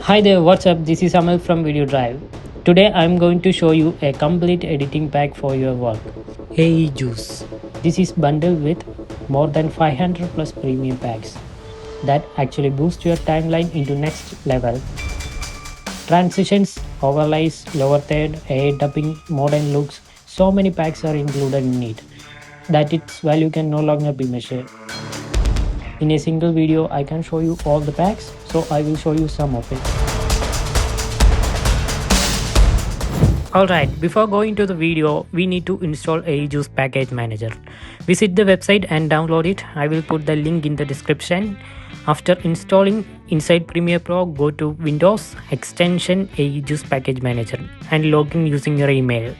Hi there, what's up? This is Amal from VideoDrive. Today I'm going to show you a complete editing pack for your work. AEJuice. This is bundled with more than 500 plus premium packs that actually boost your timeline into next level. Transitions, overlays, lower third, AI dubbing, modern looks, so many packs are included in it that its value can no longer be measured. In a single video I can show you all the packs, so I will show you some of it. Alright, before going to the video, we need to install AEJuice Package Manager. Visit the website and download it. I will put the link in the description. After installing inside Premiere Pro, go to Windows, extension AEJuice Package Manager and log in using your email.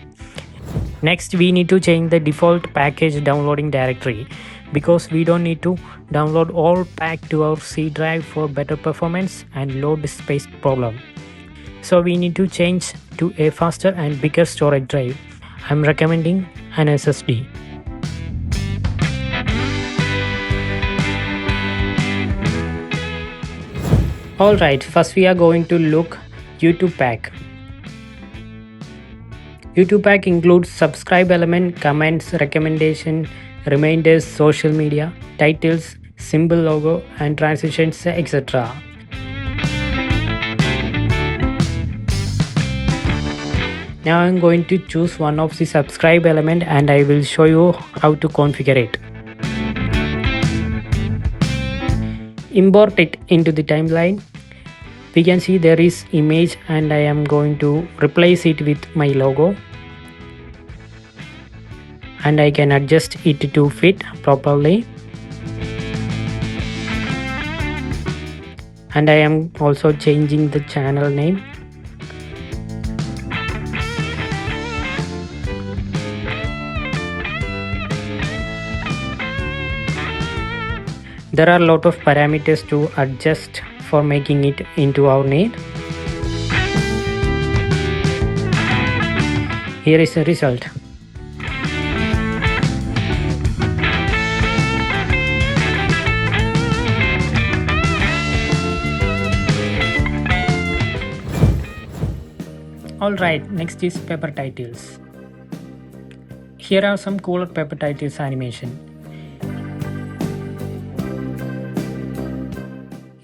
Next, we need to change the default package downloading directory because we don't need to download all pack to our C drive for better performance and load space problem. So we need to change to a faster and bigger storage drive. I'm recommending an SSD. Alright, first we are going to look YouTube pack. YouTube pack includes subscribe element, comments, recommendation, reminders, social media, titles, symbol logo and transitions, etc. Now I'm going to choose one of the subscribe element and I will show you how to configure it. Import it into the timeline. We can see there is image and I am going to replace it with my logo. And I can adjust it to fit properly. And I am also changing the channel name. There are a lot of parameters to adjust for making it into our need. Here is the result. Alright, next is paper titles. Here are some cooler paper titles animation.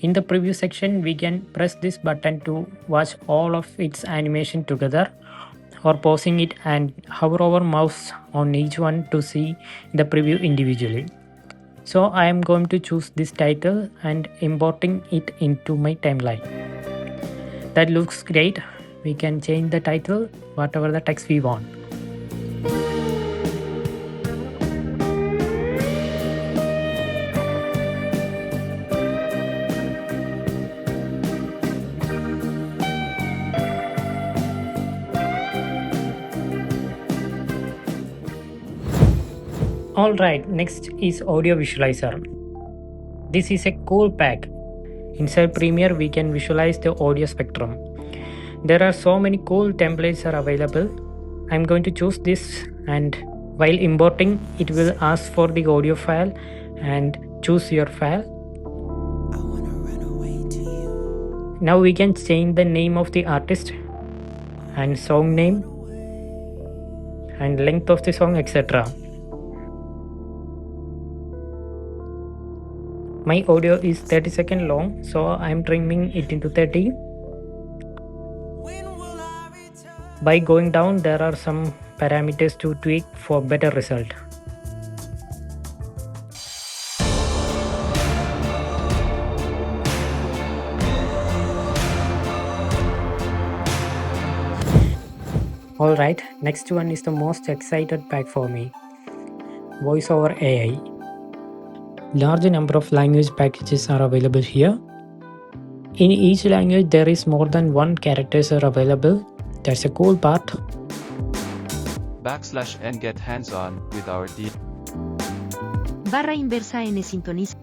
In the preview section, we can press this button to watch all of its animation together or pausing it and hover over mouse on each one to see the preview individually. So I am going to choose this title and importing it into my timeline. That looks great. We can change the title, whatever the text we want. Alright, next is audio visualizer. This is a cool pack. Inside Premiere we can visualize the audio spectrum. There are so many cool templates are available. I'm going to choose this and while importing it will ask for the audio file and choose your file. Now we can change the name of the artist and song name and length of the song, etc. My audio is 30 seconds long, so I'm trimming it into 30. By going down, there are some parameters to tweak for better result. Alright, next one is the most excited pack for me. Voiceover AI. Large number of language packages are available here. In each language there is more than one characters are available. That's a cool part. \n get hands-on with our deal. /N sintoniza.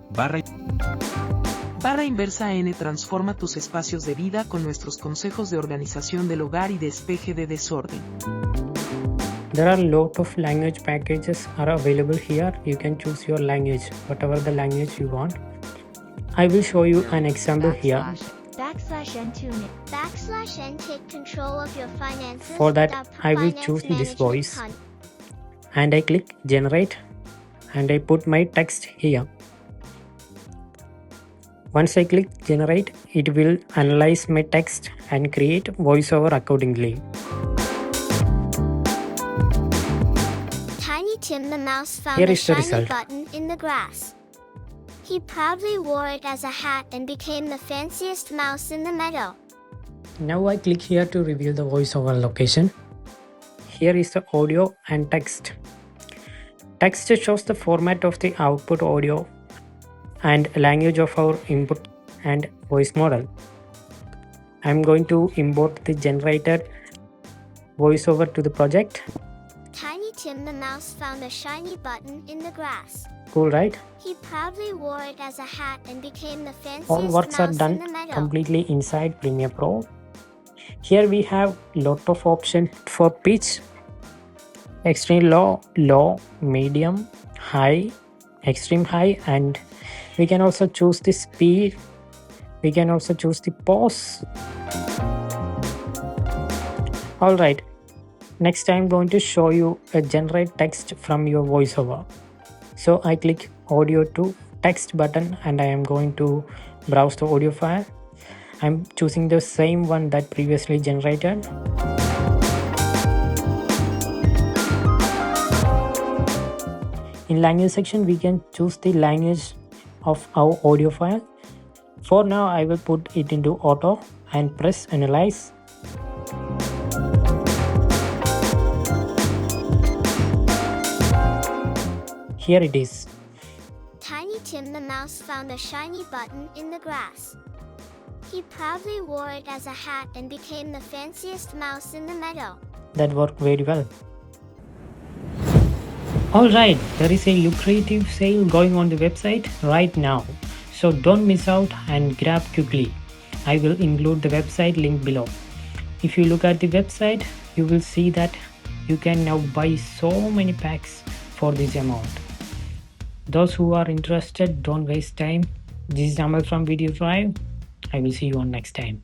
/N transforma tus espacios de vida con nuestros consejos de organización del hogar y despeje de desorden. There are a lot of language packages are available here. You can choose your language, whatever the language you want. I will show you an example here. \n tune it. \n take control of your finances. For that, without I will finance choose this management voice con- and I click generate and I put my text here. Once I click generate, it will analyze my text and create voiceover accordingly. Tiny Tim the mouse found Here a is the shiny result. button in the grass. He proudly wore it as a hat and became the fanciest mouse in the meadow. Now I click here to reveal the voiceover location. Here is the audio and text. Text shows the format of the output audio and language of our input and voice model. I'm going to import the generated voiceover to the project. Tiny Tim the mouse found a shiny button in the grass. Cool, right? He proudly wore it as a hat and became the fanciest All works are mouse done in the meadow. completely inside Premiere Pro. Here we have lot of options for pitch, extreme low, low, medium, high, extreme high, and we can also choose the speed. We can also choose the pause. Alright, next I'm going to show you a generate text from your voiceover. So I click audio to text button and I am going to browse the audio file. I'm choosing the same one that previously generated. In language section, we can choose the language of our audio file. For now, I will put it into auto and press analyze. Here it is. Tiny Tim the mouse found a shiny button in the grass. He proudly wore it as a hat and became the fanciest mouse in the meadow. That worked very well. Alright, there is a lucrative sale going on the website right now. So don't miss out and grab quickly. I will include the website link below. If you look at the website, you will see that you can now buy so many packs for this amount. Those who are interested, don't waste time. This is Amal from VideoDrive. I will see you on next time.